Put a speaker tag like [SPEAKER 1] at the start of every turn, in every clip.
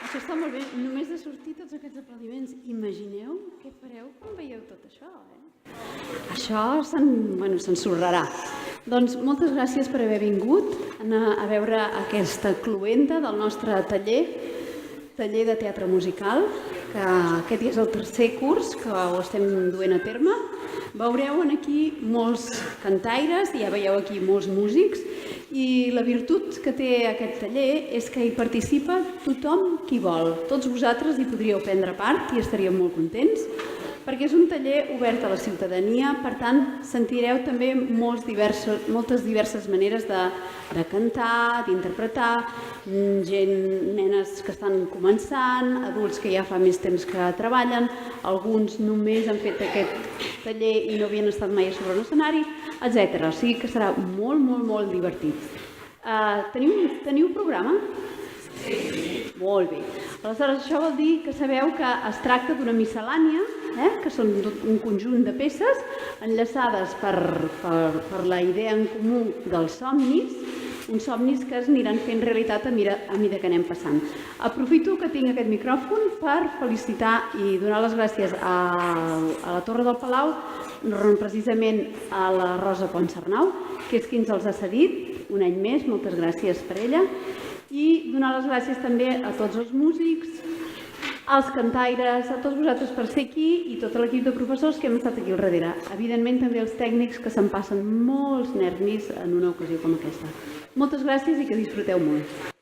[SPEAKER 1] Això està molt bé. Només de sortir tots aquests aplaudiments, imagineu què fareu quan veieu tot això, Això s'ensorrarà. Doncs moltes gràcies per haver vingut a veure aquesta cluenta del nostre taller de teatre musical, que aquest és el tercer curs que ho estem duent a terme. Veureu aquí molts cantaires, ja veieu aquí molts músics, i la virtut que té aquest taller és que hi participa tothom qui vol. Tots vosaltres hi podríeu prendre part i estaríem molt contents, perquè és un taller obert a la ciutadania, per tant, sentireu també moltes diverses maneres de cantar, d'interpretar, nenes que estan començant, adults que ja fa més temps que treballen, alguns només han fet aquest taller i no havien estat mai sobre un escenari, etc. O sigui que serà molt, molt, molt divertit. Teniu programa? Sí. Molt bé. Aleshores, això vol dir que sabeu que es tracta d'una miscel·lània, que són un conjunt de peces enllaçades per la idea en comú dels somnis, uns somnis que es aniran fent realitat a mida que anem passant. Aprofito que tinc aquest micròfon per felicitar i donar les gràcies a la Torre del Palau, precisament a la Rosa Ponsarnau, que és qui ens els ha cedit un any més, moltes gràcies per ella, i donar les gràcies també a tots els músics, als cantaires, a tots vosaltres per ser aquí i tot l'equip de professors que hem estat aquí al darrere. Evidentment també els tècnics que se'n passen molts nervis en una ocasió com aquesta. Moltes gràcies i que disfruteu molt.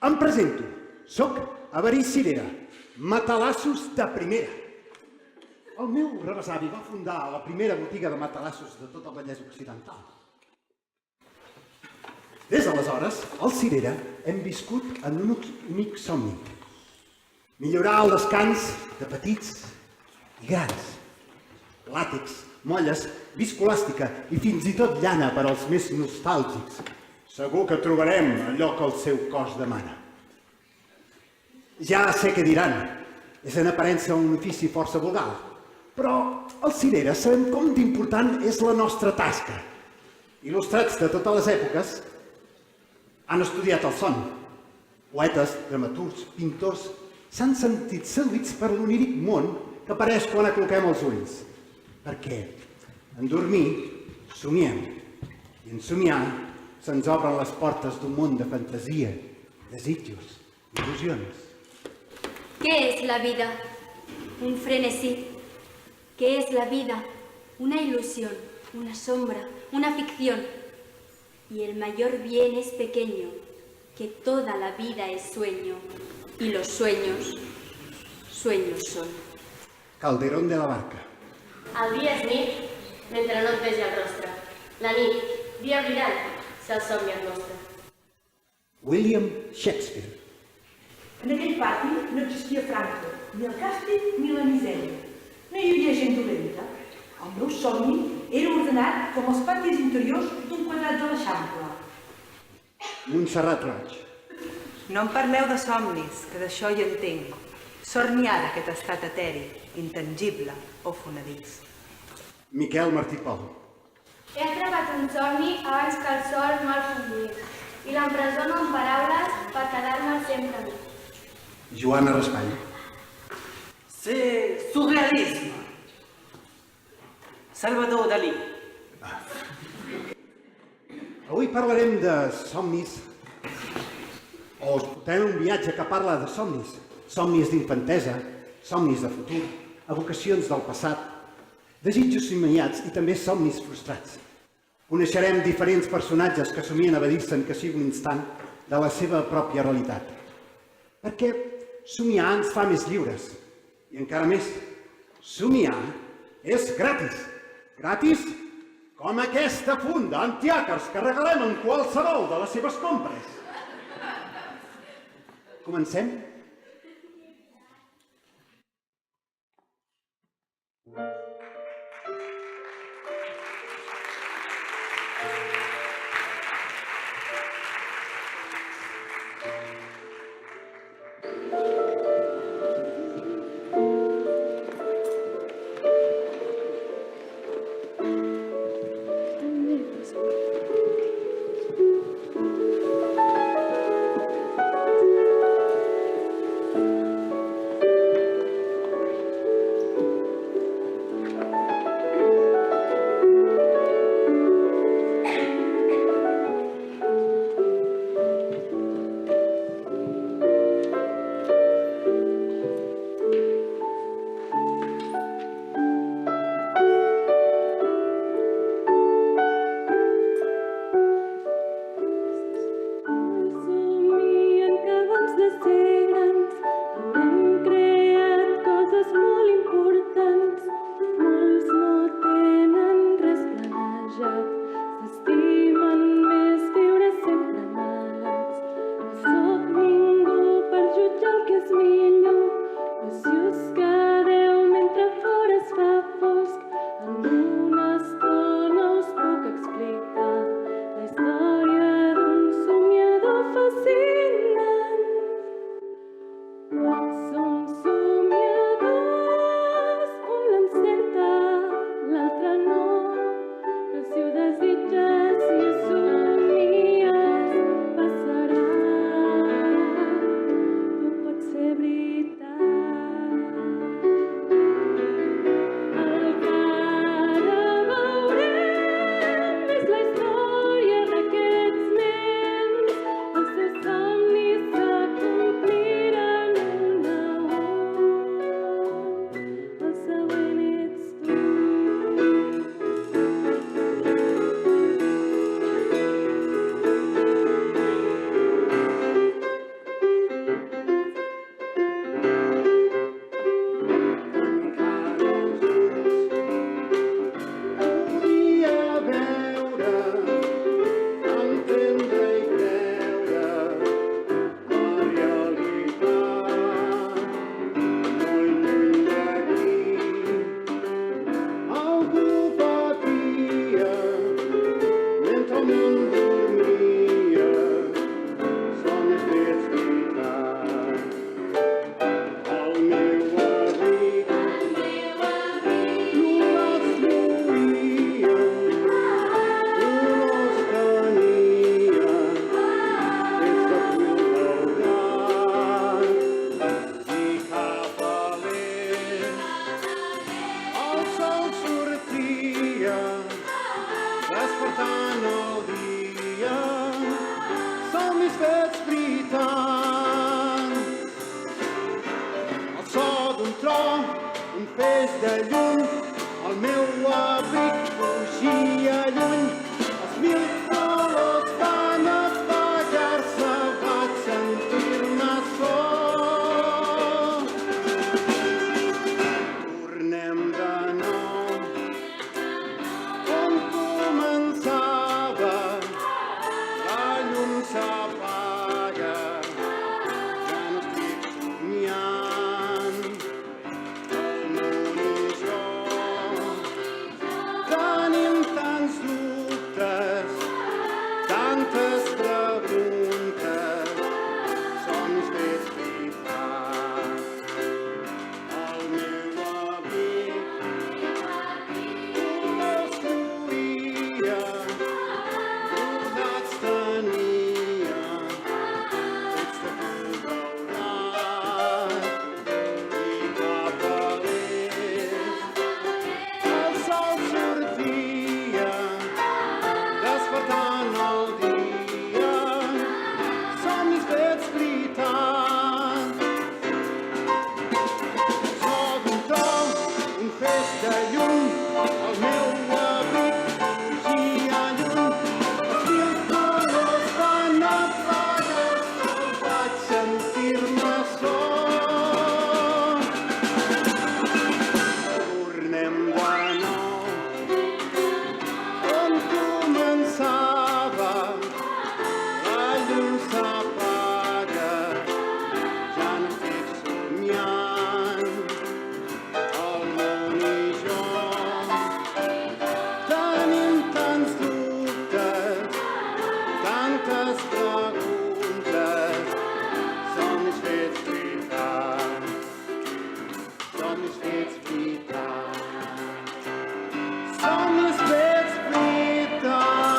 [SPEAKER 2] Em presento. Soc Averí Cirera, matalassos de primera. El meu rebesavi va fundar la primera botiga de matalassos de tot el Vallès Occidental. Des d'aleshores, al Cirera hem viscut en un únic somni. Millorar el descans de petits i grans. Làtex, molles, viscolàstica i fins i tot llana per als més nostàlgics. Segur que trobarem allò que el seu cos demana. Ja sé què diran. És en aparença un ofici força vulgar. Però als Cirera sabem com d'important és la nostra tasca. Il·lustrats de totes les èpoques han estudiat el son. Poetes, dramaturgs, pintors s'han sentit seduïts per l'oníric món que apareix quan acloquem els ulls. Perquè en dormir somiem i en somiar se'ns obren les portes d'un món de fantasia, desitjos, il·lusions.
[SPEAKER 3] ¿Qué es la vida? Un frenesí. ¿Qué es la vida? Una ilusión, una sombra, una ficción. Y el mayor bien es pequeño, que toda la vida es sueño, y los sueños, sueños son.
[SPEAKER 2] Calderón de la Barca.
[SPEAKER 4] El dia és nit, mentre no et vegi el rostre. La nit, dia brillant, si el somni et mostra.
[SPEAKER 2] William Shakespeare.
[SPEAKER 5] En aquell pati no existia Franco, ni el càstig ni la misèria. No hi havia gent dolenta. El meu somni era ordenat com els patis interiors d'un quadrat de l'Eixample.
[SPEAKER 2] Montserrat Roig.
[SPEAKER 6] No em parleu de somnis, que d'això hi entenc. Sorniar d'aquest estat eteri, intangible o fonedís.
[SPEAKER 2] Miquel Martí Pol.
[SPEAKER 7] He atrapat un somni abans que el sol me'l fugir i l'empresono amb paraules per quedar-me sempre a mi.
[SPEAKER 2] Joana Raspall.
[SPEAKER 8] C'est surréalisme. Salvador Dalí.
[SPEAKER 2] Avui parlarem de somnis, o tenim un viatge que parla de somnis. Somnis d'infantesa, somnis de futur, evocacions del passat, desitjos immediats i també somnis frustrats. Coneixerem diferents personatges que somien evadir-se'n que sigui un instant de la seva pròpia realitat. Perquè somiar ens fa més lliures. I encara més, somiar és gratis. Gratis com aquesta funda antiàcars que regalem en qualsevol de les seves compres. Comencem? fes de llum, el meu abric fugia lluny. Els mil colors van apagar-se, vaig sentir-me sol. Tornem de nou on començava, la llum s'apaga, ja no estic somiant. El món i jo tenim tants dubtes, tantes preguntes, somnis fets veritat. El meu amic colors lluïa, bordats tenia, fets de fil daurat. I cap a l'est el sol sortia, despertant el dia, somnis fets veritat. Soc un tro, un fes de llum, el meu abric fugia lluny. Els mil colors van apagar-se, vaig sentir-me sol. Tornem de nou on començava, la llum s'apaga, ja no estic somiant. El món i jo tenim tants dubtes, tantes preguntes, somnis fets veritat, somnis fets veritat, somnis fets veritat.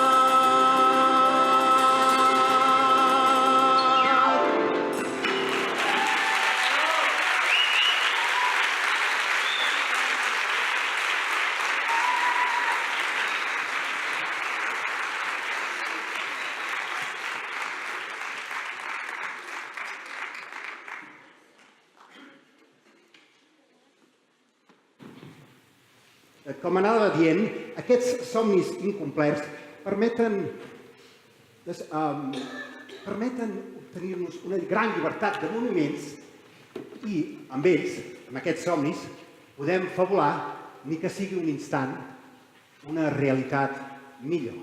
[SPEAKER 2] Com anava dient, aquests somnis incomplerts permeten obtenir-nos una gran llibertat de moviments i amb ells, amb aquests somnis, podem fabular, ni que sigui un instant, una realitat millor.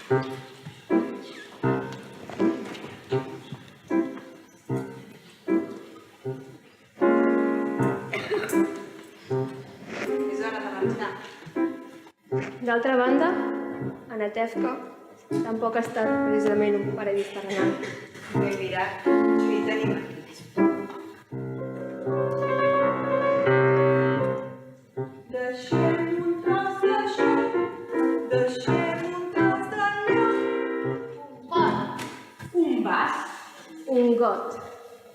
[SPEAKER 6] És hora de marxar.
[SPEAKER 7] D'altra banda, Anatevka tampoc ha estat precisament un paradís terrenal.
[SPEAKER 6] Bé, mira, això hi tenim aquí. Deixem un tros d'això, deixem un tros d'allò. Un vas,
[SPEAKER 7] Un got,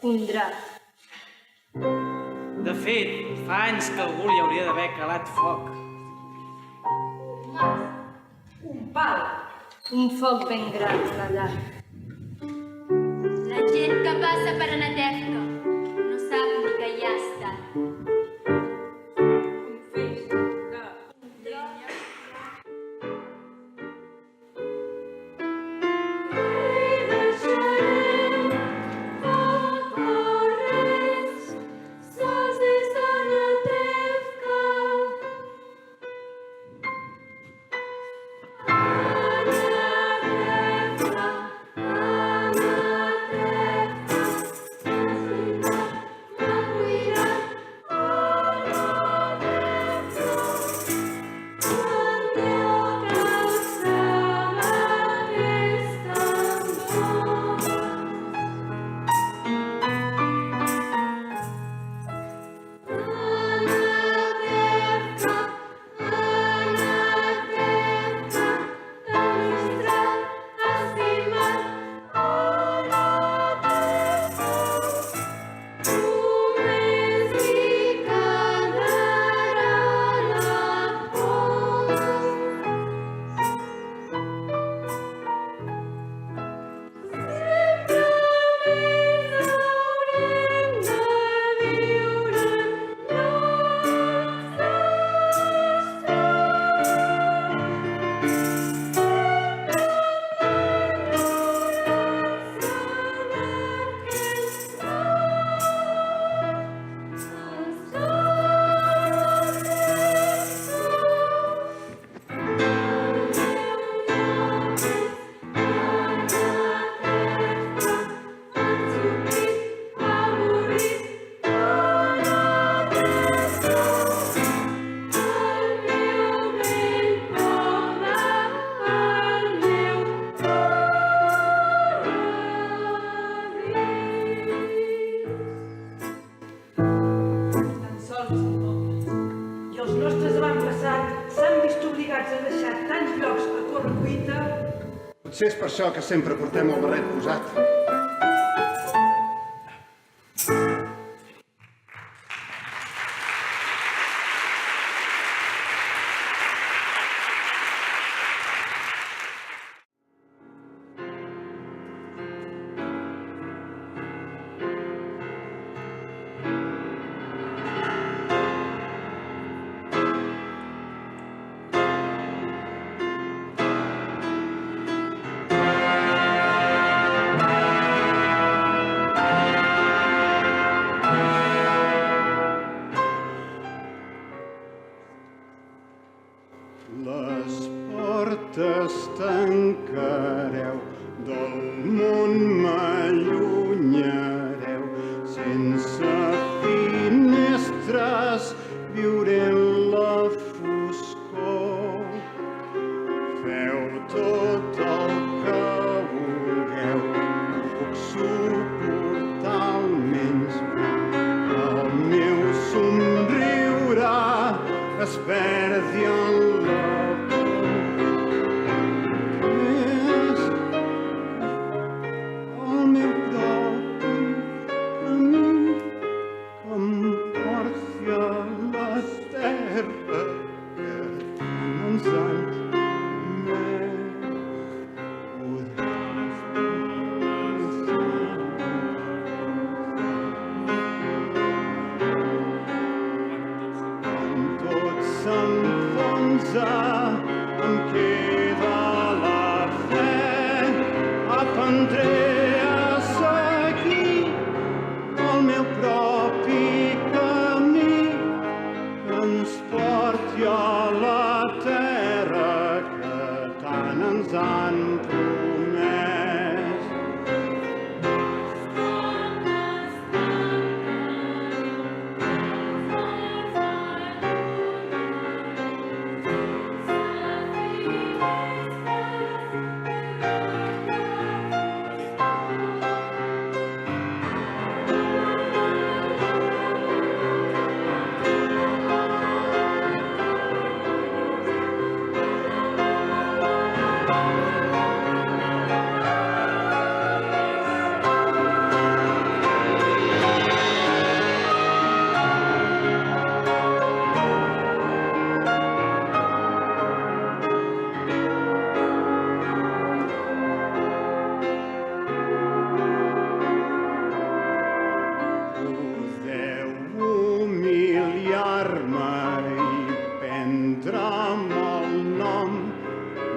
[SPEAKER 7] un drap.
[SPEAKER 8] De fet, fa anys que algú li hauria d'haver calat foc.
[SPEAKER 5] un pal,
[SPEAKER 7] Un foc ben gran a la llar.
[SPEAKER 3] La gent que passa per Anatevka no sap ni que hi ha estat.
[SPEAKER 2] Potser és per això que sempre portem el barret posat. Les portes tancareu, del món m'allunyareu, sense finestres viuré en la foscor. Feu tot el que vulgueu, puc suportar almenys el meu somriure es perdi en la em queda la fe, aprendré a seguir el meu propi camí que ens porti a la terra que tant ens han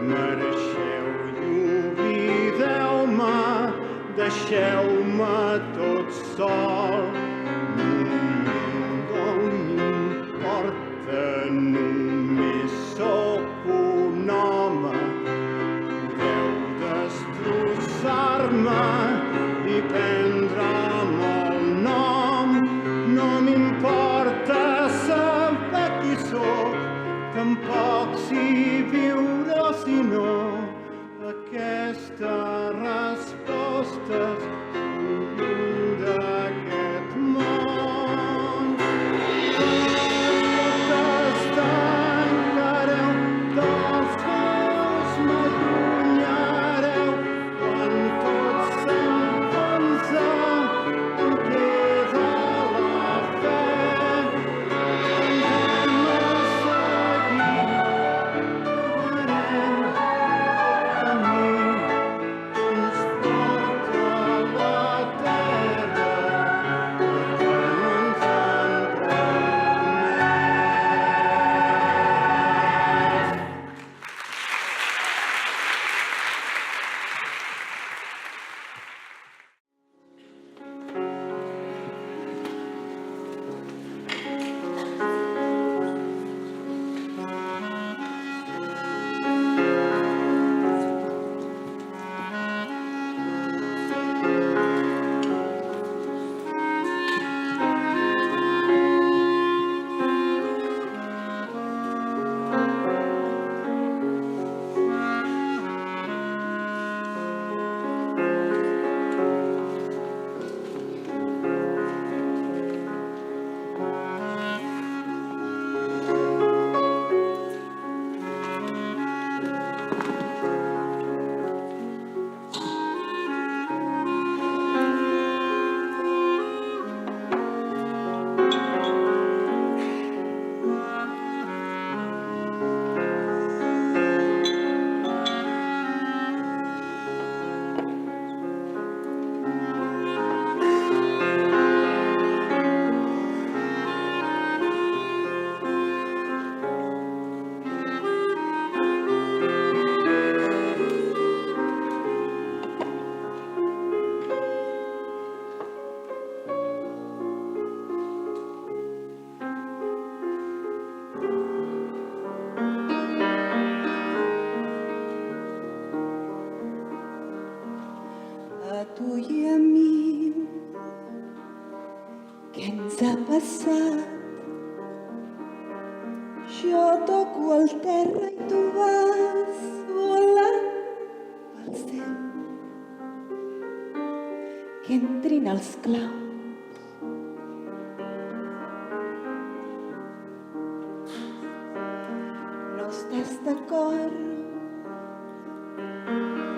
[SPEAKER 9] Marxeu i oblideu-me, deixeu-me tot sol. No m'importa, només sóc un home. Podeu destrossar-me i prendre'm el nom. No m'importa saber qui sóc, tampoc si viure o si no. Aquestes respostes són lluny d'aquest món. Totes tancareu, dels meus m'allunyareu. Quan tot s'enfonsa, em queda la fe. Anem a seguir, trobarem el camí que ens porta a la terra que ens han promès.
[SPEAKER 10] A tu i a mi, què ens ha passat? Jo toco el terra i tu vas volant pel cel. Que entrin els claus. No estàs d'acord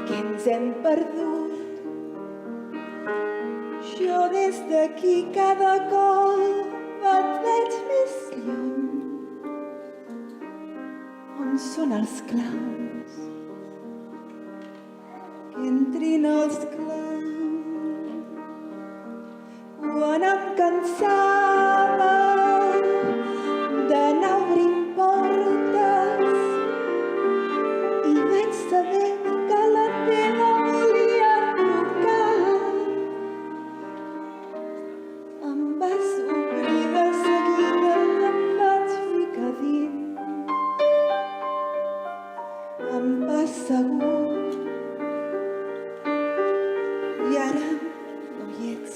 [SPEAKER 10] que ens hem perdut? Jo des d'aquí cada cop et veig més lluny. On són els claus? Que entrin els claus. Quan em cansava d'anar obrint portes i vaig saber que la teva volia trucar, em vas obrir de seguida, em vaig ficar dins. Em vas segur i ara no hi ets.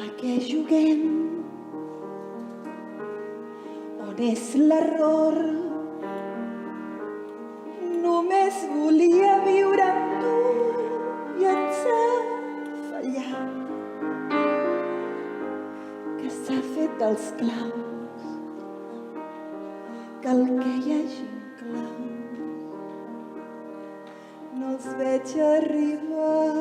[SPEAKER 10] A què juguem? On és l'error? Només volia viure amb tu i ens ha fallat. Que s'ha fet dels claus. Cal que hi hagi claus. No els veig arribar.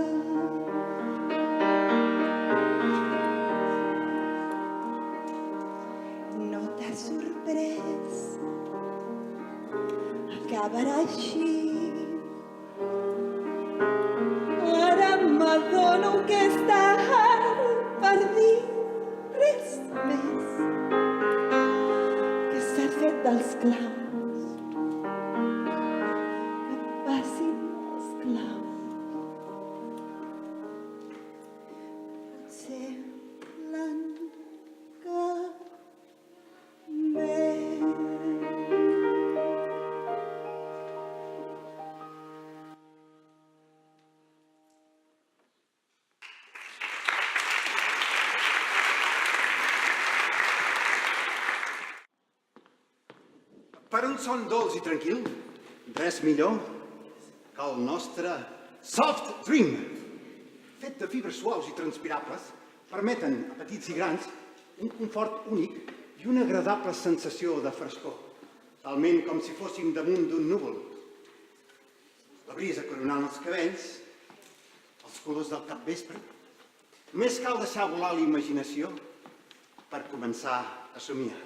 [SPEAKER 10] No t'ha sorprès acabarà així. Ara m'adono que és tard per dir res més. claus, que passin els claus. Potser l'any que ve.
[SPEAKER 2] Per un son dolç i tranquil, res millor que el nostre Soft Dream. Fet de fibres suaus i transpirables, permeten a petits i grans un confort únic i una agradable sensació de frescor, talment com si fóssim damunt d'un núvol. La brisa coronant els cabells, els colors del capvespre. Només cal deixar volar la imaginació per començar a somiar.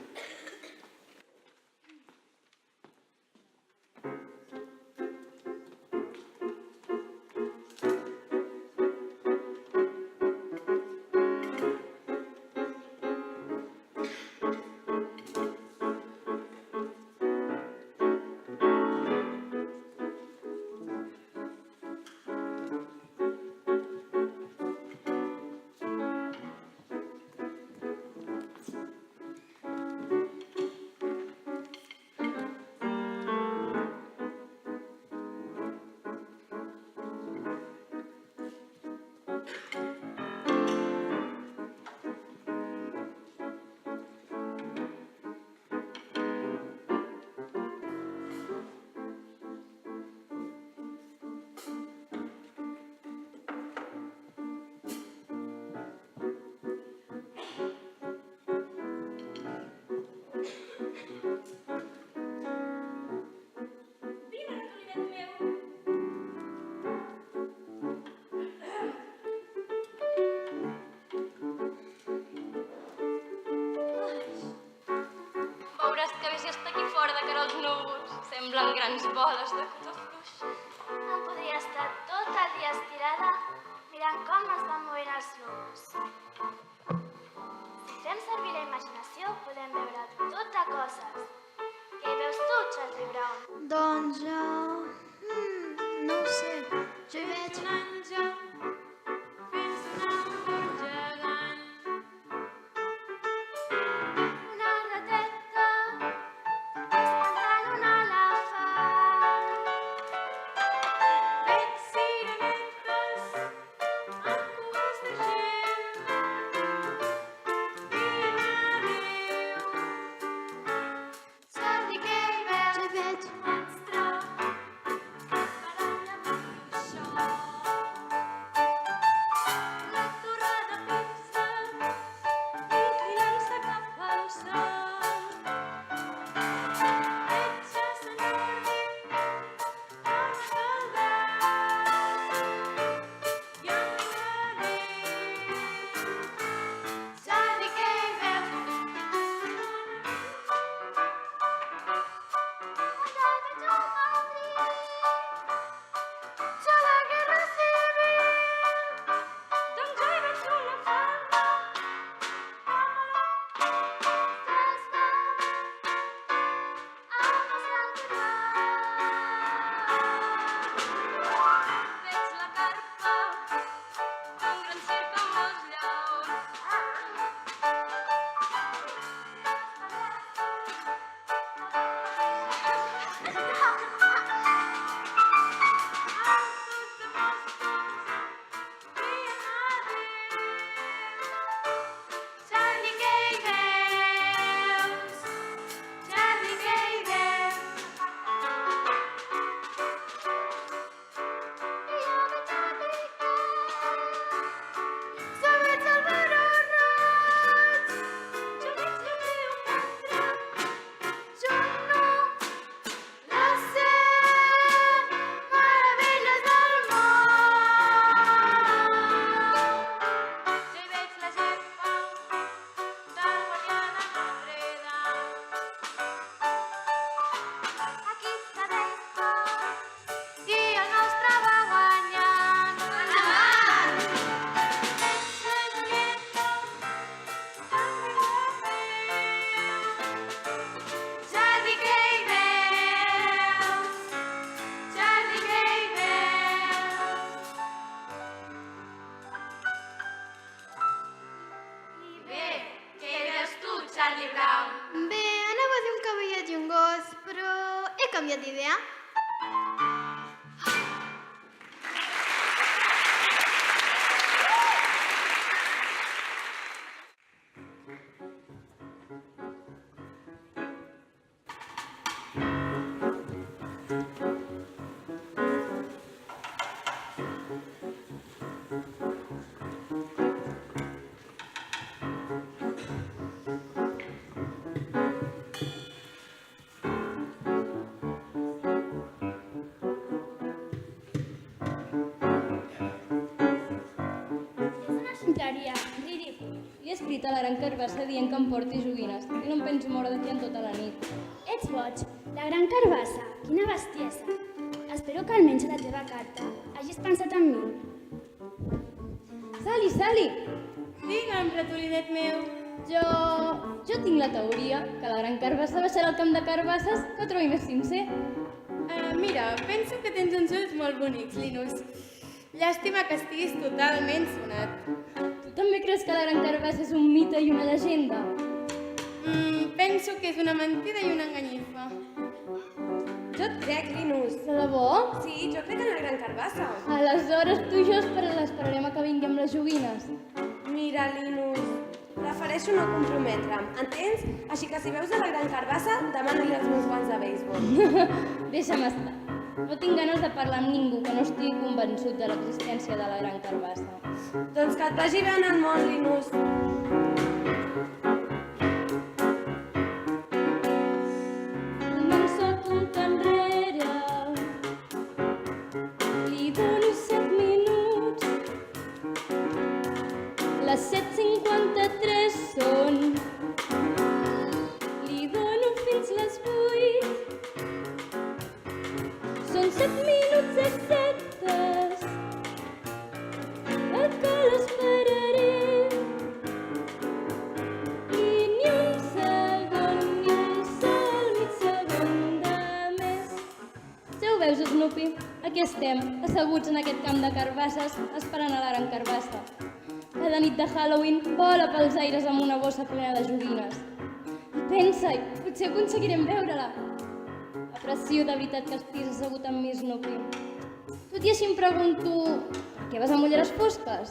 [SPEAKER 3] Veuràs que si està aquí fora de cara als núvols. Semblen grans boles de cotó fluix.
[SPEAKER 7] Em podria estar tot el dia estirada mirant com es van movent els núvols. Si fem servir la imaginació, podem veure tot de coses. Què hi veus tu, Charlie Brown?
[SPEAKER 11] Doncs no ho sé. Jo hi veig l'àngel fent sonar un gegant.
[SPEAKER 7] Una rateta espantant un elefant.
[SPEAKER 11] Veig sirenetes amb cues de gent. canviat d'idea?
[SPEAKER 12] Tonteria, ridícul. Li he escrit a la gran carbassa dient que em porti joguines i no em penso moure d'aquí en tota la nit.
[SPEAKER 7] Ets boig. La gran carbassa. Quina bestiesa. Espero que almenys a la teva carta hagis pensat en mi.
[SPEAKER 12] Sally, Sally!
[SPEAKER 4] Digue'm, ratolinet meu.
[SPEAKER 12] Jo tinc la teoria que la gran carbassa baixarà al camp de carbasses que trobi més sincer.
[SPEAKER 4] Mira, penso que tens uns ulls molt bonics, Linus. Llàstima que estiguis totalment sonat.
[SPEAKER 12] Tu també creus que la gran carbassa és un mite i una llegenda?
[SPEAKER 4] Penso que és una mentida i una enganyifa.
[SPEAKER 13] Jo et crec, Linus.
[SPEAKER 12] De debò?
[SPEAKER 13] Sí, jo crec en la gran carbassa.
[SPEAKER 12] Aleshores tu i jo l'esperarem a que vingui amb les joguines.
[SPEAKER 13] Mira, Linus, prefereixo no comprometre'm, entens? Així que si veus a la gran carbassa, demana-li els meus guants de béisbol.
[SPEAKER 12] Deixa'm estar. No tinc ganes de parlar amb ningú que no estigui convençut de l'existència de la gran carbassa.
[SPEAKER 13] Doncs que et vagi bé en el món, Linus.
[SPEAKER 12] Començo a comptar enrere. Li dono 7 minuts. Les 7:53 són. Li dono fins les 8. Són 7 minuts exactes. Que l'esperaré. I ni un segon, ni un sol, mig segon de més. Ja ho veus, Snoopy? Aquí estem, asseguts en aquest camp de carbasses, esperant a la gran carbassa. Cada nit de Halloween vola pels aires amb una bossa plena de joguines. I pensa-hi, potser aconseguirem veure-la. Aprecio de veritat que estiguis assegut amb mi, Snoopy. Tot i així em pregunto, per què vas amb ulleres fosques?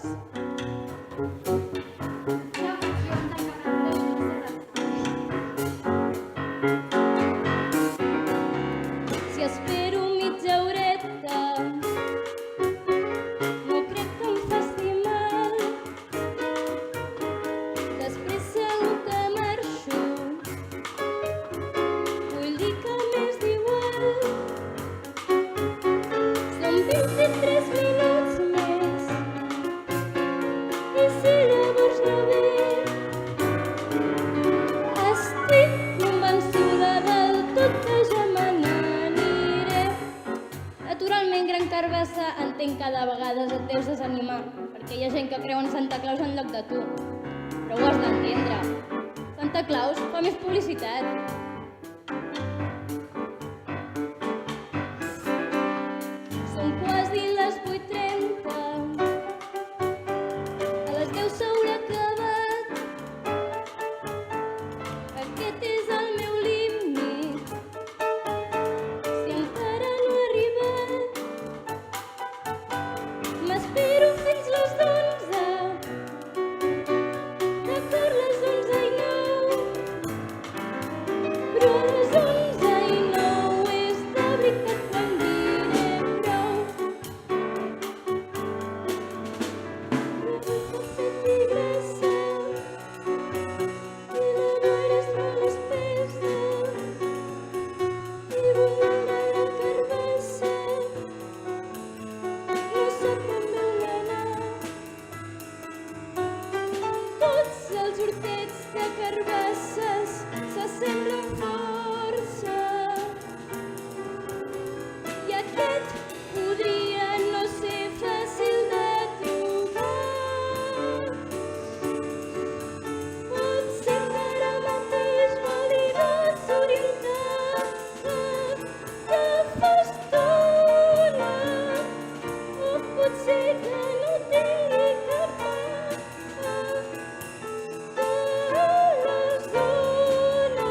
[SPEAKER 12] Si espero mitja horeta, no crec que em faci mal. Després segur que marxo, vull dir que m'és igual. Són 23 minuts més, i si llavors no ve, estic convençuda del tot que ja me n'aniré. Naturalment, gran carbassa, entenc que de vegades et deus desanimar, perquè hi ha gent que creu en Santa Claus en lloc de tu. Però ho has d'entendre. Santa Claus fa més publicitat. Són quasi les 8:30. A les 10 s'haurà acabat. Aquest és el meu límit. Si encara no ha arribat, m'espero fins les 11. D'acord, les 11:09. Però a les 11:09 és de veritat que em diré prou. Però vull que faci grassa i la boira és molt espessa i vull veure la carbassa. No sap on veu l'anar. Tots els hortets de carbasses s'assemblen força i aquest podria no ser fàcil de trobar. Potser que ara mateix vol dir desorientar-se de fa estona, o potser que no tingui cap mapa de la zona.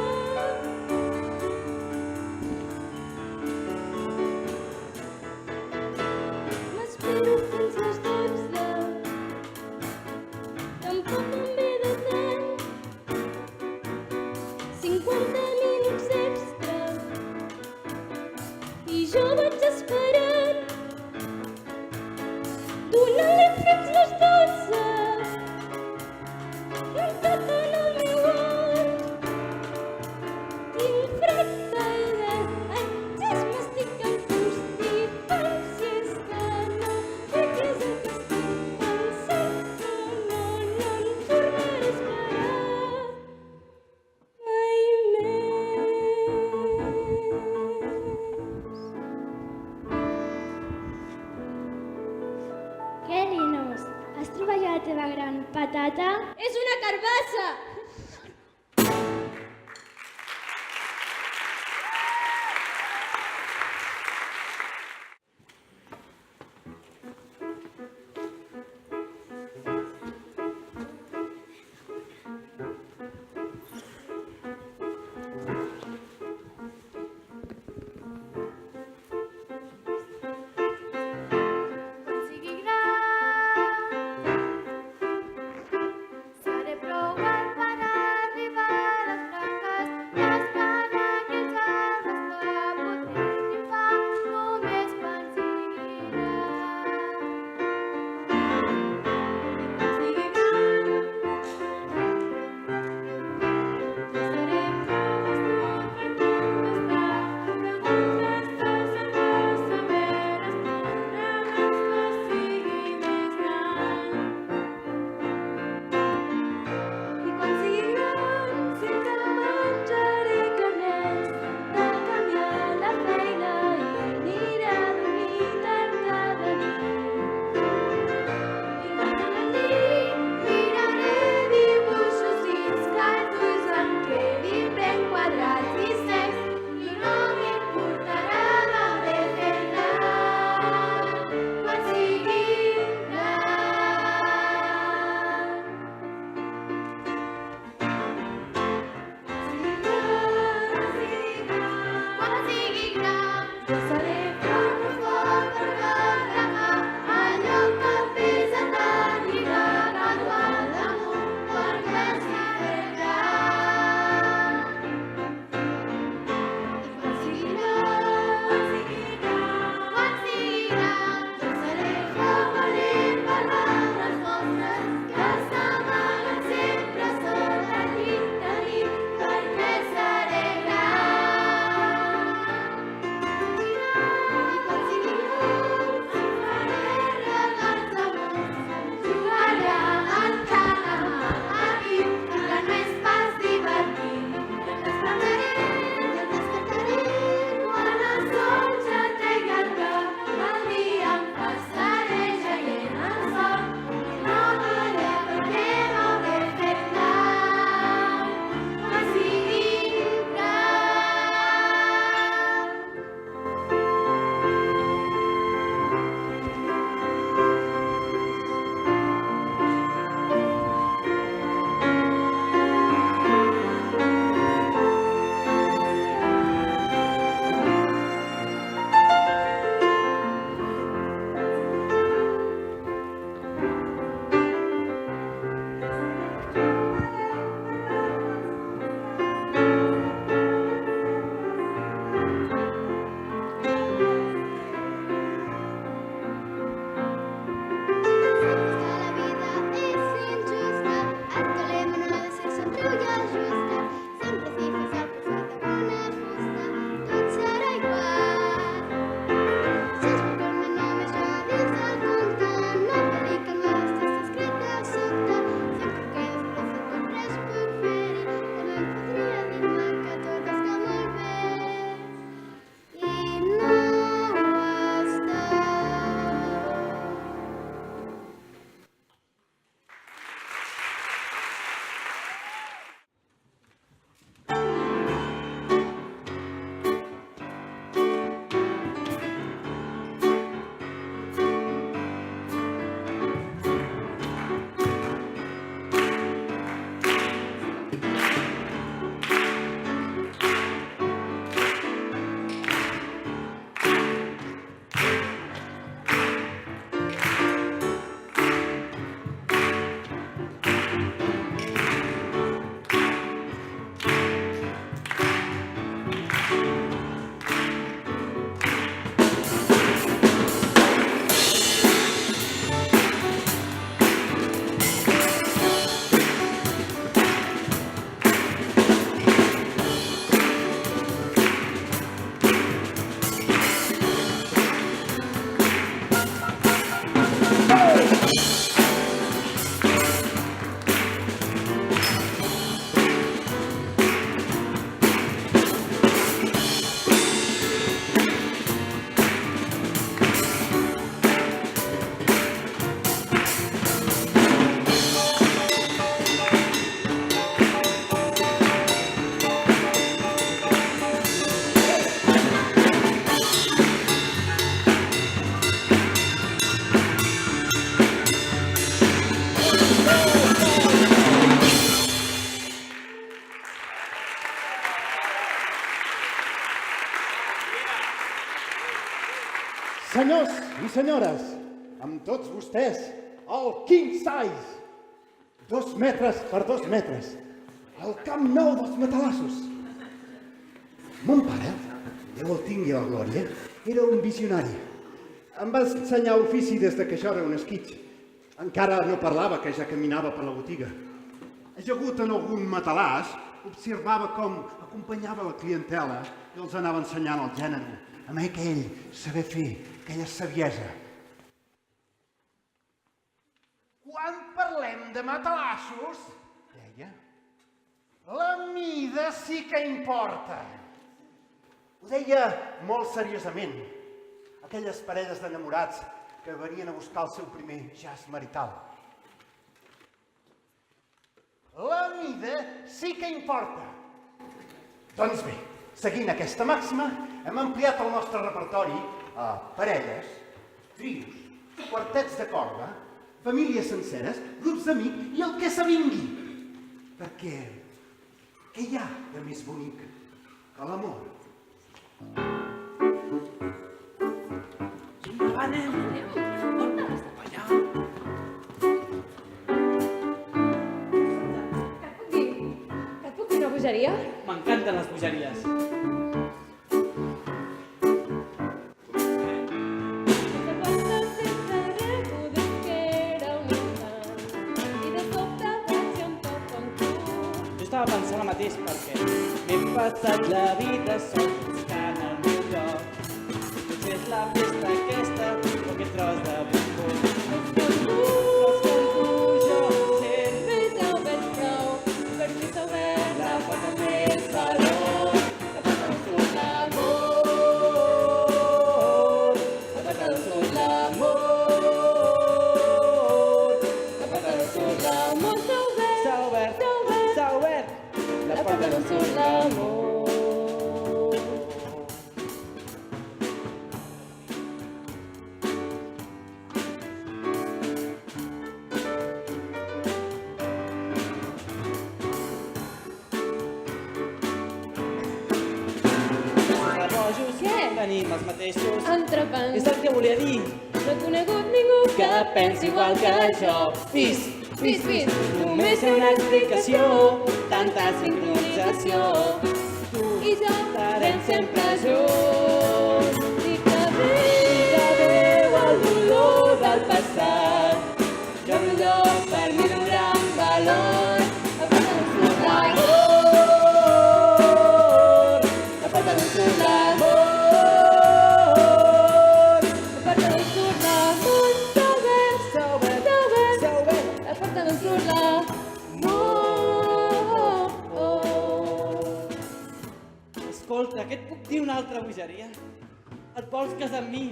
[SPEAKER 11] joia justa. Sempre si fes el posat amb una fusta, tot serà igual. Si es vol fer-me només va dins el compte, no cal dir que el meu estat està escrit de sobte. Sempre que després de tot res puc fer-hi, també em podria dir-me que tot està molt bé. I no ho està.
[SPEAKER 2] Senyors i senyores, amb tots vostès, el King Size, 2 metres per 2 metres, el Camp Nou dels Matalassos. Mon pare, Déu el tingui a la glòria, era un visionari. Em va ensenyar ofici des de que jo era un esquitx. Encara no parlava, que ja caminava per la botiga. Ajagut en algun matalàs, observava com acompanyava la clientela i els anava ensenyant el gènere, amb aquell saber fer, aquella saviesa. Quan parlem de matalassos, deia, la mida sí que importa. Ho deia molt seriosament. Aquelles parelles d'enamorats que venien a buscar el seu primer jazz marital. La mida sí que importa. Doncs bé, seguint aquesta màxima, hem ampliat el nostre repertori a parelles, trios, quartets de corda, famílies senceres, grups d'amics i el que s'avingui. Perquè què hi ha de més bonic que l'amor?
[SPEAKER 6] Anem.
[SPEAKER 13] Que et puc dir una bogeria?
[SPEAKER 8] M'encanten les bogeries. Jo estava pensant el mateix perquè m'he passat la vida sol buscant el meu lloc. Potser és la festa aquesta o aquest tros de bombó. Vols que el pujo sempre ja ho veig prou per mi saber la porta més valor. La porta del sud l'amor, la porta del sud l'amor, la porta del sud l'amor s'ha obert, s'ha obert, la porta del sud l'amor. Tenim els mateixos
[SPEAKER 12] Entrepans.
[SPEAKER 8] És el que volia dir.
[SPEAKER 12] No he conegut ningú
[SPEAKER 8] Que pensi igual que jo. Fis,
[SPEAKER 12] Fis, fis.
[SPEAKER 8] Només hi ha una explicació, tanta sincronització. Tu
[SPEAKER 12] I jo
[SPEAKER 8] estarem sempre junts.
[SPEAKER 12] I que
[SPEAKER 8] Adéu al dolor del passat. Jo brollo per mi d'un gran valor. La porta del sud Escolta, que et puc dir una altra bogeria? Et vols casar amb mi?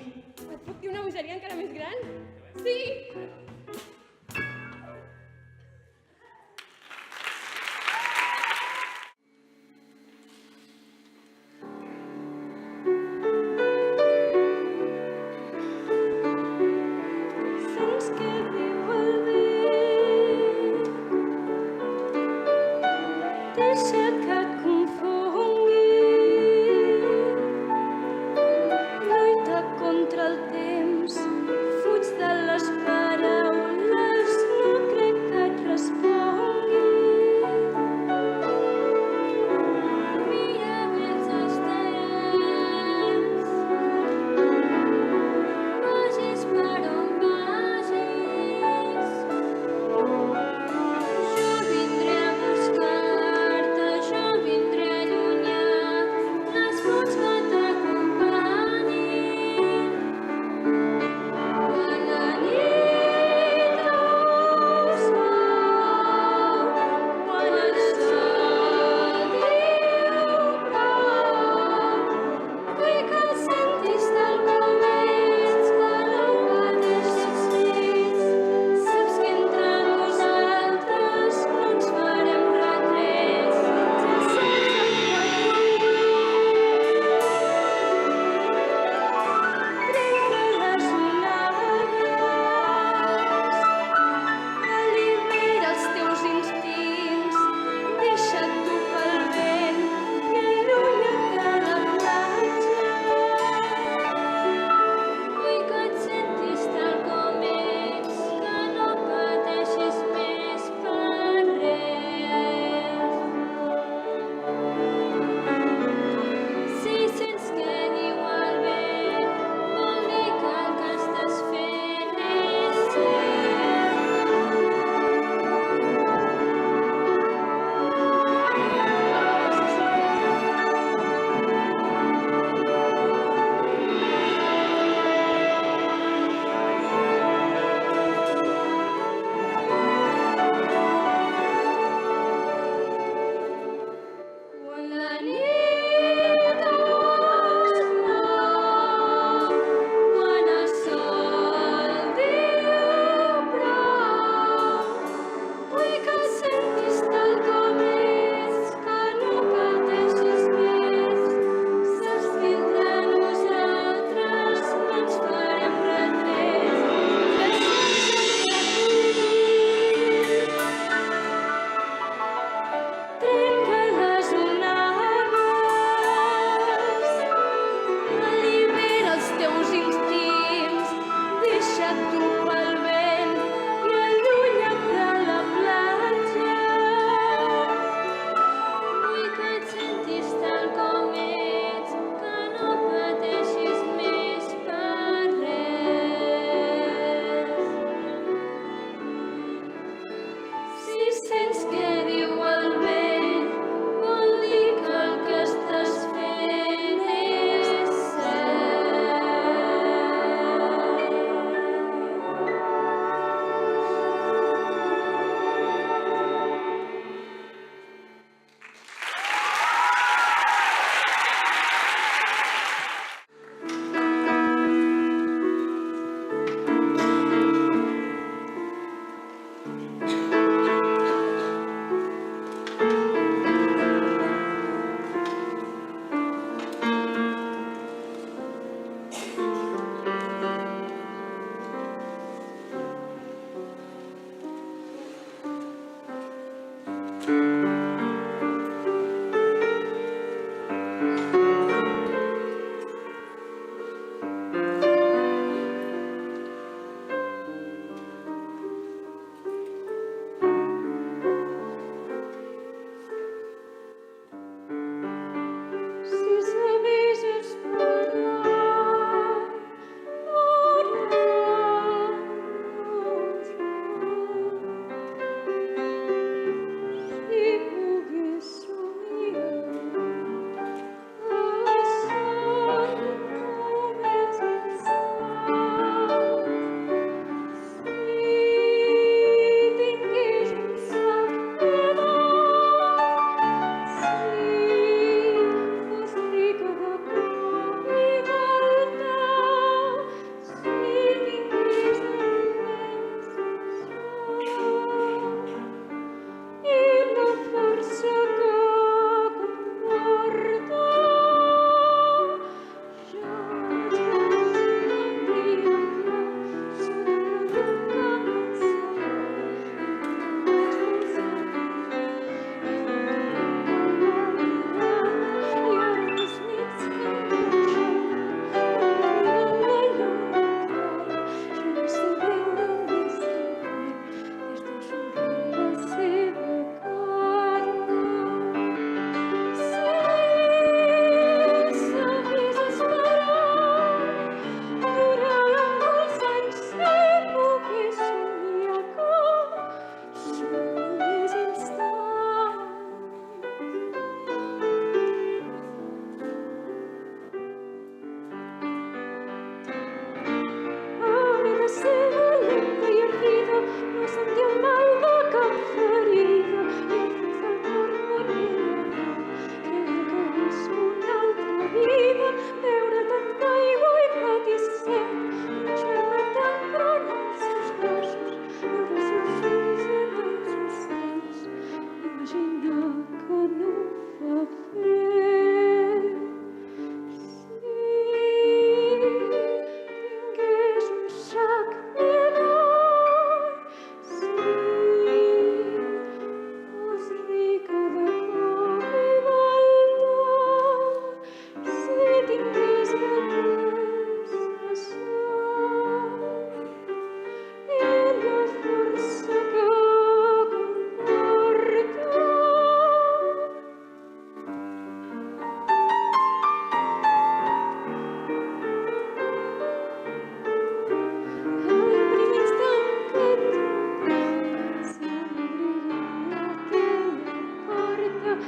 [SPEAKER 12] Et puc dir una bogeria encara més gran? Sí!
[SPEAKER 10] Fins que viu el vent, deixa que et confongui, lluita contra el temps, fuig de les paraules.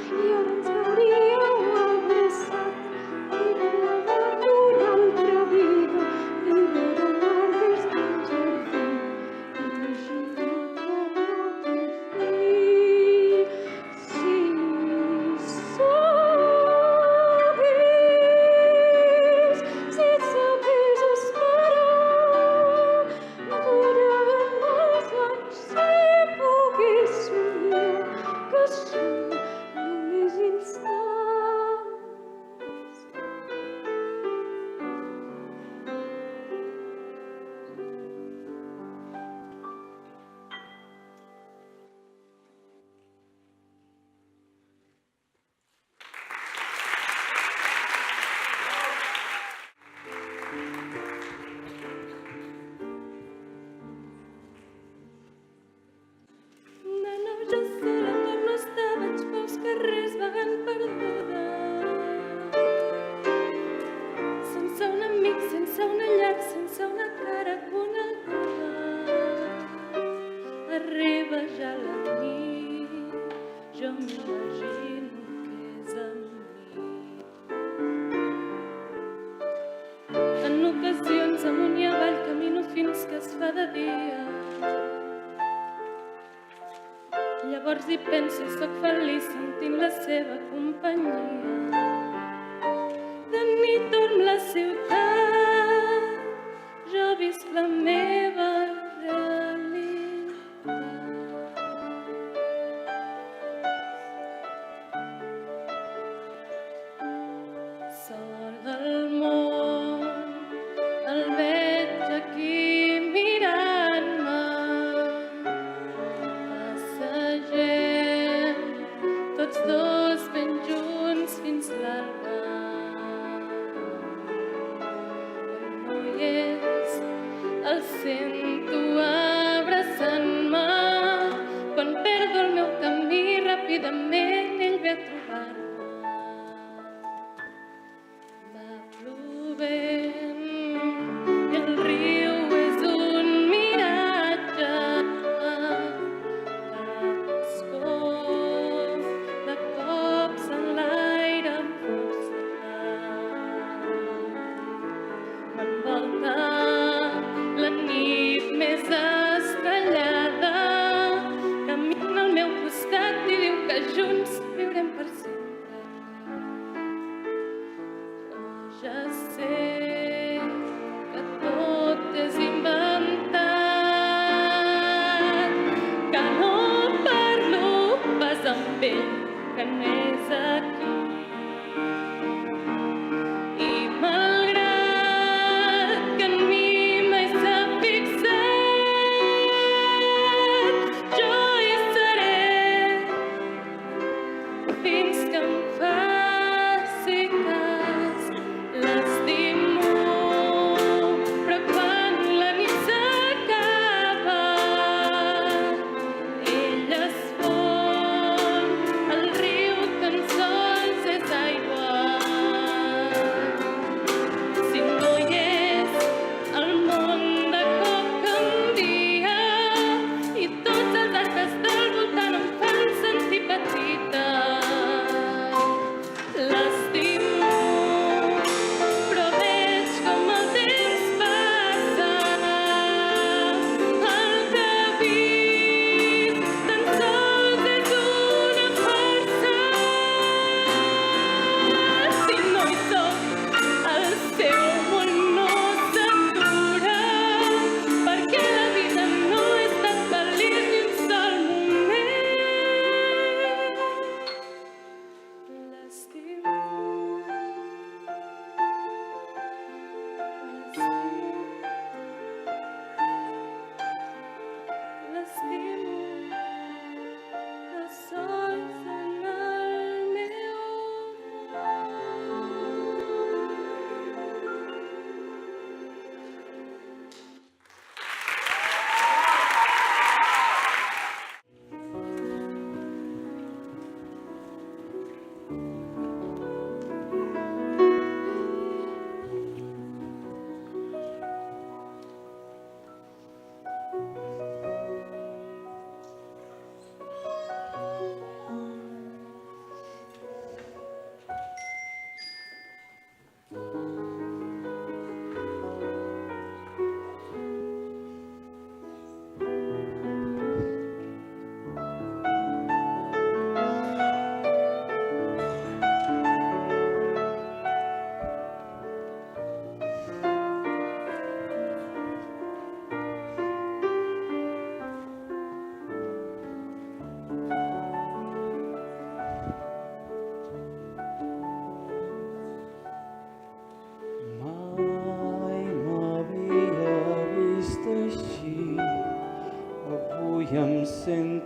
[SPEAKER 10] i ara ens veuríeu abraçats. Anireu a dar una altra vida, anireu de l'arbres d'un jardí. Imagina't que tot és fi. Si sabés esperar, no duraran molts anys si pogués somiar que són només instants.
[SPEAKER 14] De nou ja sola torno a estar, vaig pels carrers vagant perduda. Sense un amic, sense una llar, sense una cara coneguda. Arriba ja la nit, jo m'imagino que és amb mi. En ocasions amunt i avall camino fins que es fa de dia. Llavors hi penso i soc feliç sentint la seva companyia. De nit dorm la ciutat, jo visc la meva realitat. Sol del món, el veig aquí mirant-me. Passegem, tots dos ben junts fins l'alba. Quan no hi és, el sento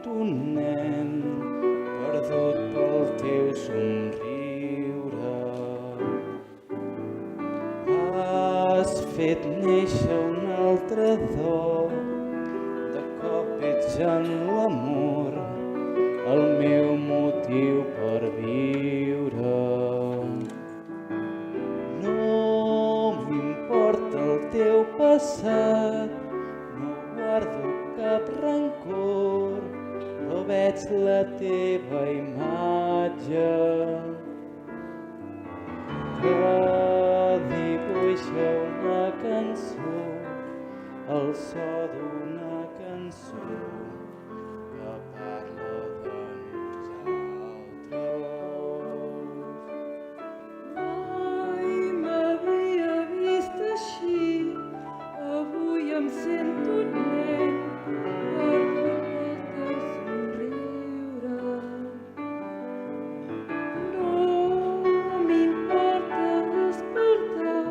[SPEAKER 8] un nen perdut pel teu somriure. Has fet néixer un altre do, de cop ets en l'amor, el meu motiu per viure. No m'importa el teu passat, no guardo cap rancor, però veig la teva imatge que dibuixa una cançó, el so d'una cançó que parla de nosaltres.
[SPEAKER 10] Mai m'havia vist així, avui em sento un nen, perdut pel teu somriure. No m'importa despertar,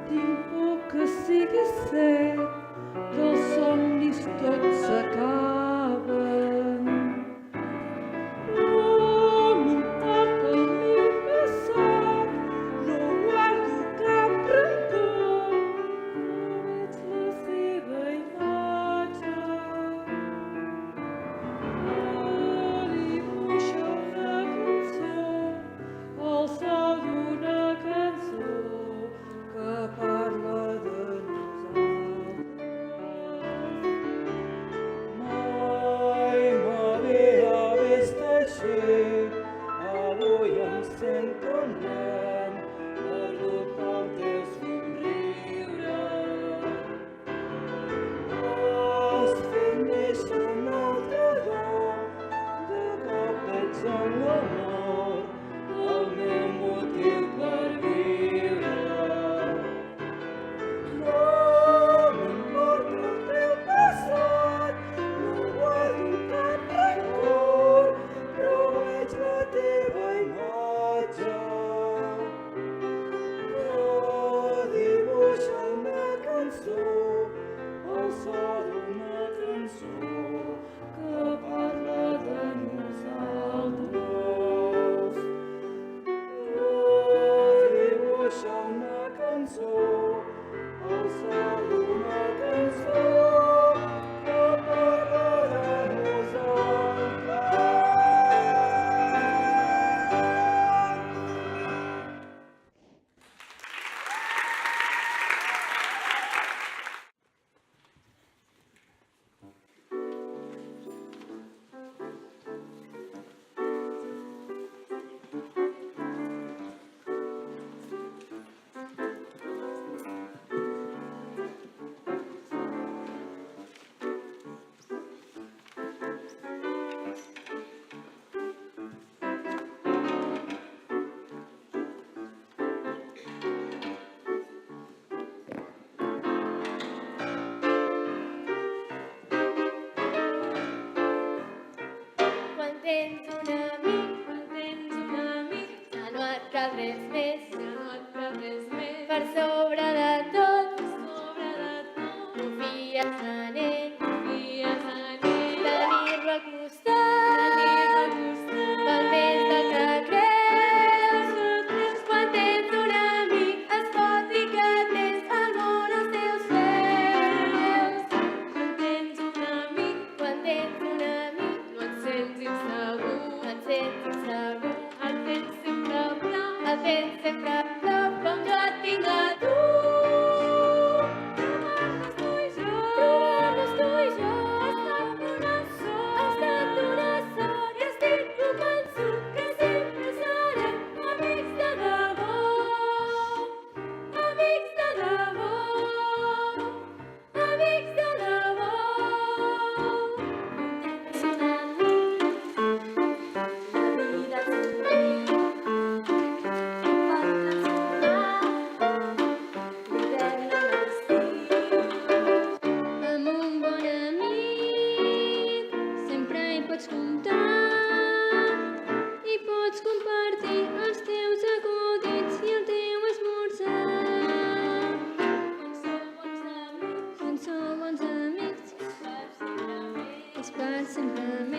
[SPEAKER 10] tinc por que sigui cert, que els somnis tots s'acaben. No m'importa el meu passat, no guardo cap rancor, veig la seva imatge que dibuixa una cançó, el so d'una cançó que parla de
[SPEAKER 8] Mai m'havia vist així, avui em sento un nen, perdut pel teu somriure. Has fet néixer un altre do, de cop ets en l'amor, el meu motiu per viure. No m'importa el teu passat, no guardo cap rancor, però veig la teva imatge que dibuixa una cançó, el so d'una cançó que parla de nosaltres. Que dibuixa una cançó, el so d'una cançó que parla de nosaltres.
[SPEAKER 12] Quan tens un amic, ja no et cal res més, per sobre de tot, confies en ell, tenir-lo al costat, val més del que creus. Quan tens un amic, es pot dir que tens el món als teus peus. Quan tens un amic, no et sents insegur, et tens sempre a prop, com jo et tinc a tu. Trobar-nos tu i jo, ha estat una sort, i estic convençut que sempre serem amics de debò, amics de debò, amics de debò. Tens un amic, la vida et somriu, amb un bon amic sempre hi pots comptar i pots compartir els teus acudits i el teu esmorzar. Quan sou bons amics, es part sempre més.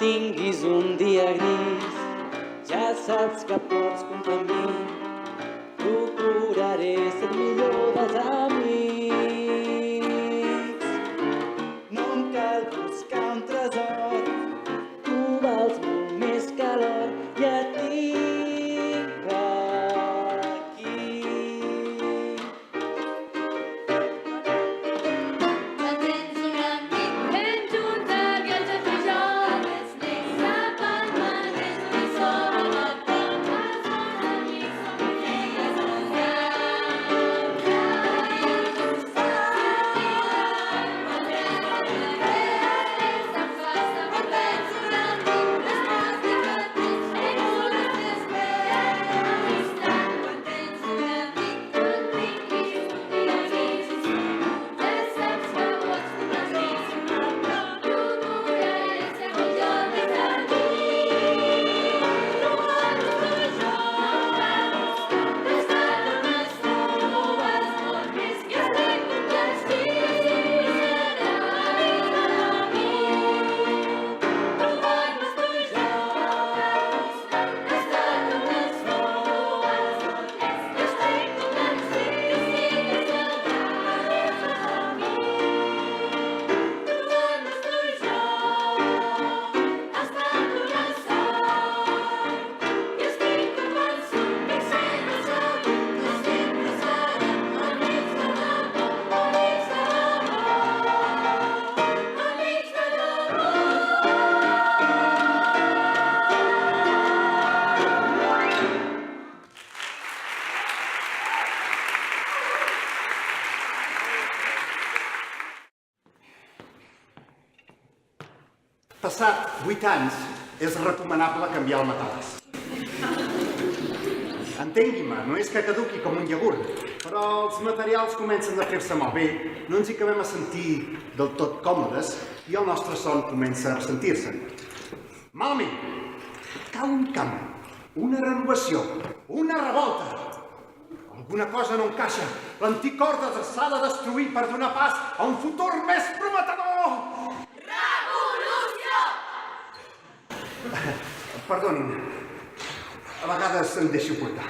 [SPEAKER 8] tinguis un dia gris, ja saps que pots comptar amb mi. Procuraré ser el millor dels amics. No em cal buscar un tresor, tu vals molt més que l'or i et tinc aquí.
[SPEAKER 12] Tens un amic ben junts aquells a tu i jo, més necs a Palma, més una sola de Palma, són amics, som elles a
[SPEAKER 2] Passat 8 anys, és recomanable canviar el matalàs. Entengui-me, no és que caduqui com un iogurt, però els materials comencen a fer-se malbé, no ens hi acabem a sentir del tot còmodes i el nostre son comença a ressentir-se. Malament, cal un canvi, una renovació, una revolta. Alguna cosa no encaixa. L'antic ordre s'ha de destruir per donar pas a un futur més prometedor. Perdonin, a vegades em deixo portar.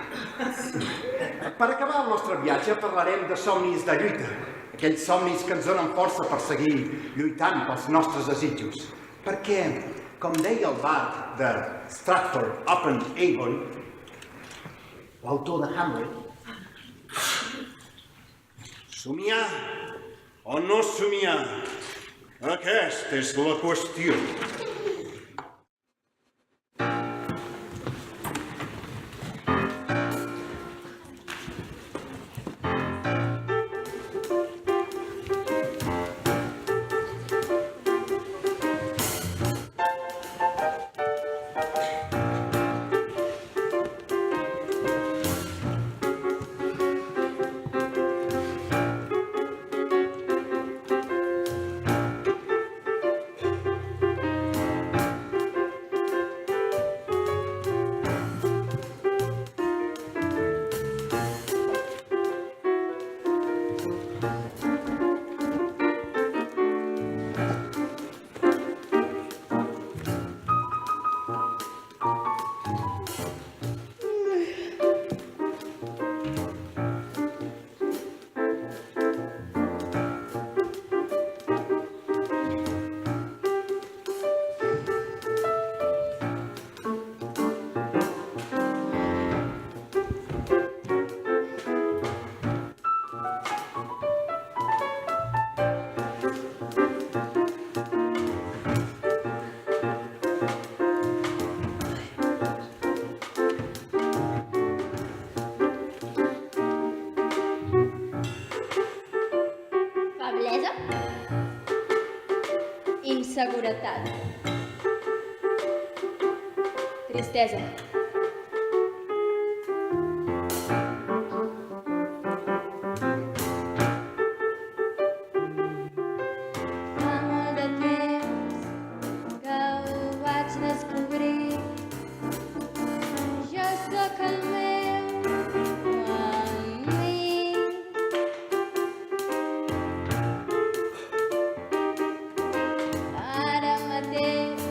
[SPEAKER 2] Per acabar el nostre viatge parlarem de somnis de lluita, aquells somnis que ens donen força per seguir lluitant pels nostres desitjos. Perquè, com deia el bard de Stratford-upon-Avon, l'autor de Hamlet, somiar o no somiar, aquesta és la qüestió.
[SPEAKER 3] Inseguretat. Tristesa.
[SPEAKER 12] Fa molt de temps que ho vaig descobrir. Jo sóc el meu amic. Ara mateix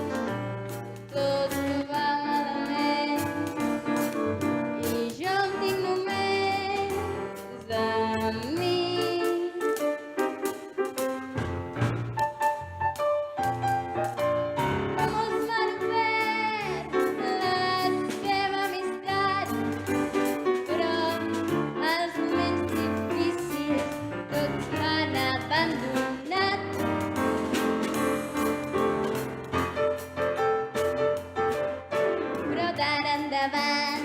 [SPEAKER 12] endavant.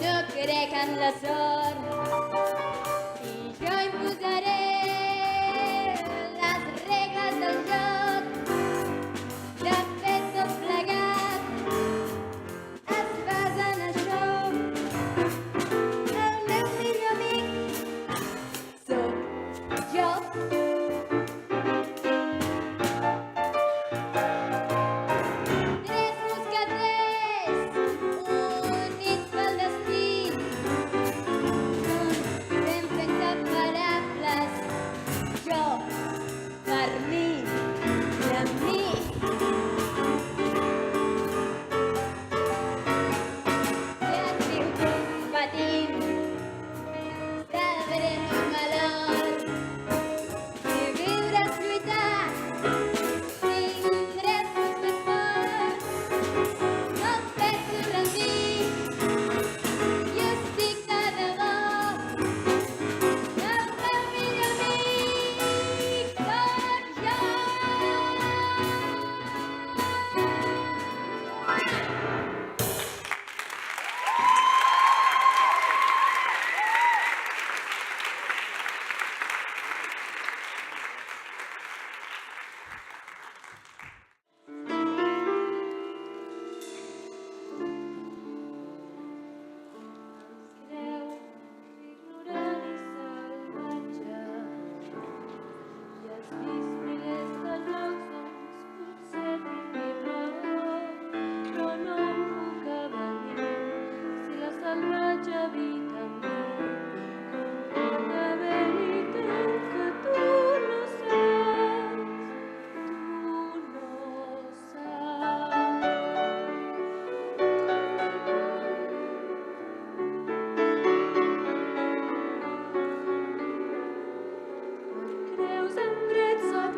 [SPEAKER 12] No crec en la sort i jo imposaré les regles del joc. De fet, tot plegat es basa en això. El meu millor amic sóc jo. Tres mosqueters units pel destí són sempre inseparables. Jo, per mi i amb mi. Beatriu competint, sabrem un valor i viure's lluitar. Tindrem punts més forts, no em penso rendir i estic de debò. El meu millor amic sóc jo. Creu ignorant i salvatge i has vist milers de llocs on potser tingui raó, però no em puc avenir si la salvatge habita en mi. Com pot haver-hi tant que tu no saps, Creus en drets, sóc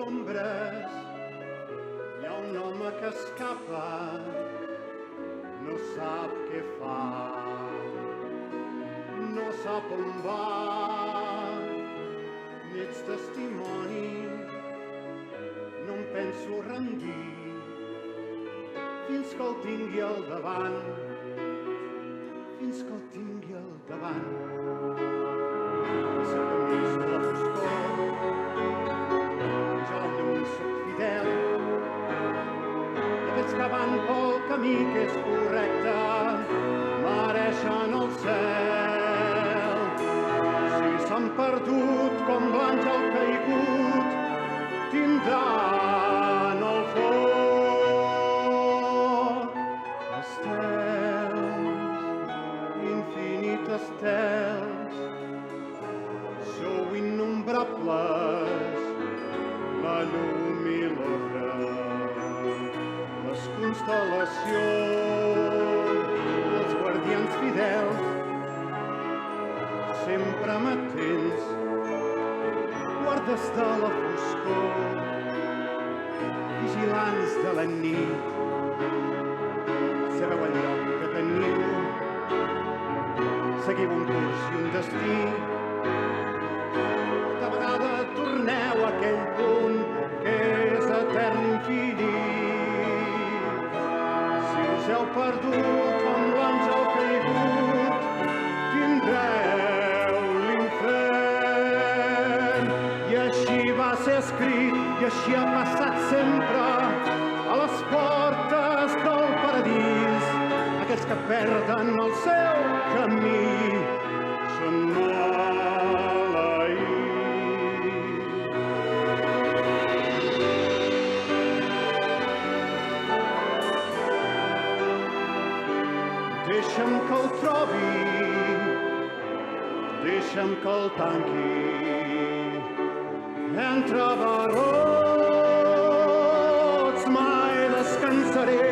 [SPEAKER 2] ombres hi ha un home que escapa, no sap què fa, no sap on va, n'ets testimoni, no em penso rendir fins que el tingui al davant, fins que el tingui al davant. Sé que més de la foscor, jo la llum soc fidel, i aquests que van pel camí que és correcte mereixen el cel. Si s'han perdut com l'àngel caigut, tindran el foc. Estels, infinits estels, sou innombrables, la llum i l'ordre, les constel·lacions, els guardians fidels, sempre amatents, guardes de la foscor, vigilants de la nit, sabeu el lloc que teniu, seguiu un curs i un destí, de vegada torneu a aquell punt que és etern infinit. Si us heu perdut com l'àngel caigut, tindreu l'infern. I així va ser escrit, i així ha passat sempre a les portes del paradís. Aquells que perden el seu camí són maleïts. Deixa'm que el trobi, deixa'm que el tanqui, entre barrots mai descansaré.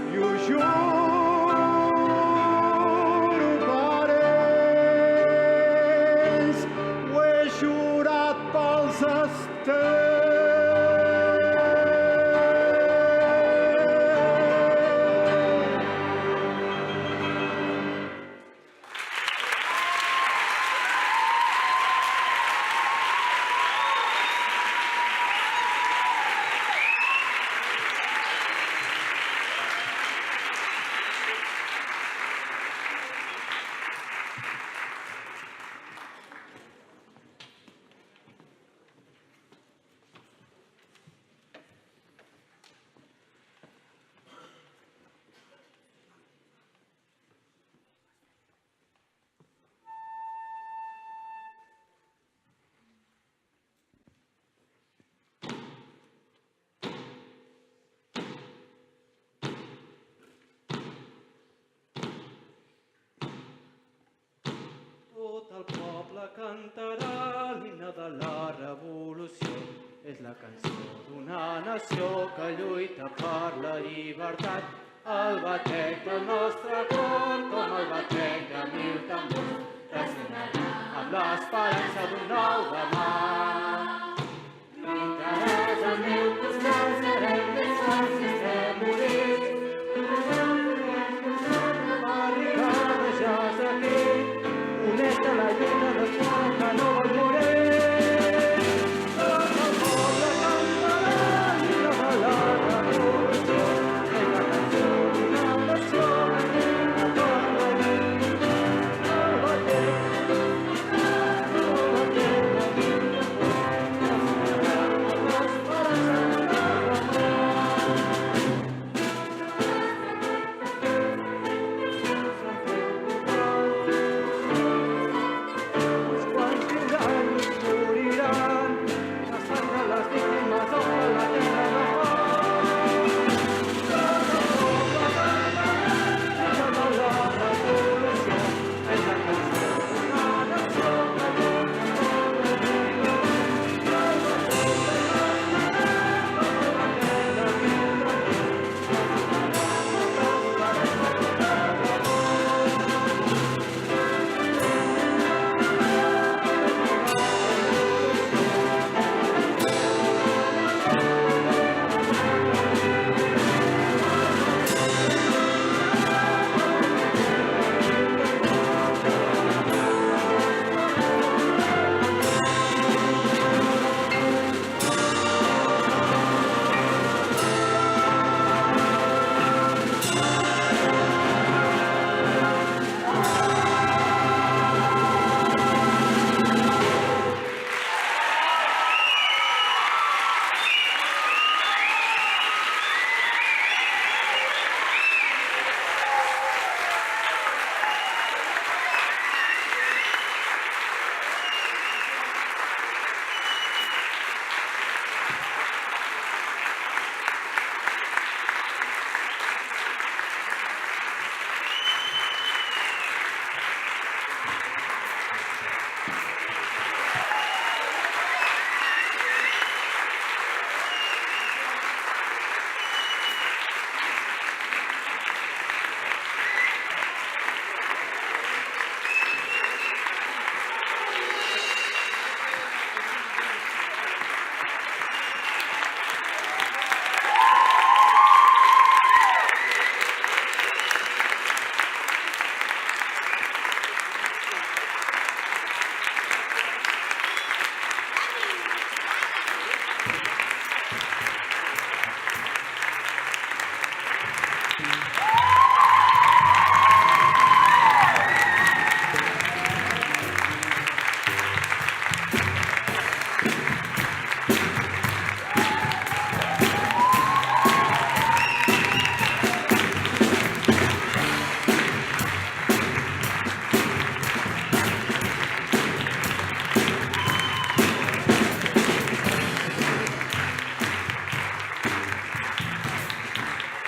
[SPEAKER 2] I ho juro, parents, ho he jurat pels estels.
[SPEAKER 8] Tot el poble cantarà l'himne de la revolució. És la cançó d'una nació que lluita per la llibertat. El batec del nostre cor, com el batec de mil tambors, ressonarà amb l'esperança d'un nou demà. Lluitaràs al meu costat, serem més forts i estem units. Arribada ja és aquí, uneix-te a la lluita del poble que no vol morir. Tot el poble cantarà l'himne de la revolució. És la cançó d'una nació que lluita per la llibertat. El batec de mil tambors, ressonarà amb l'esperança d'un nou demà.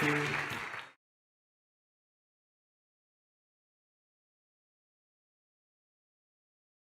[SPEAKER 9] Thank you.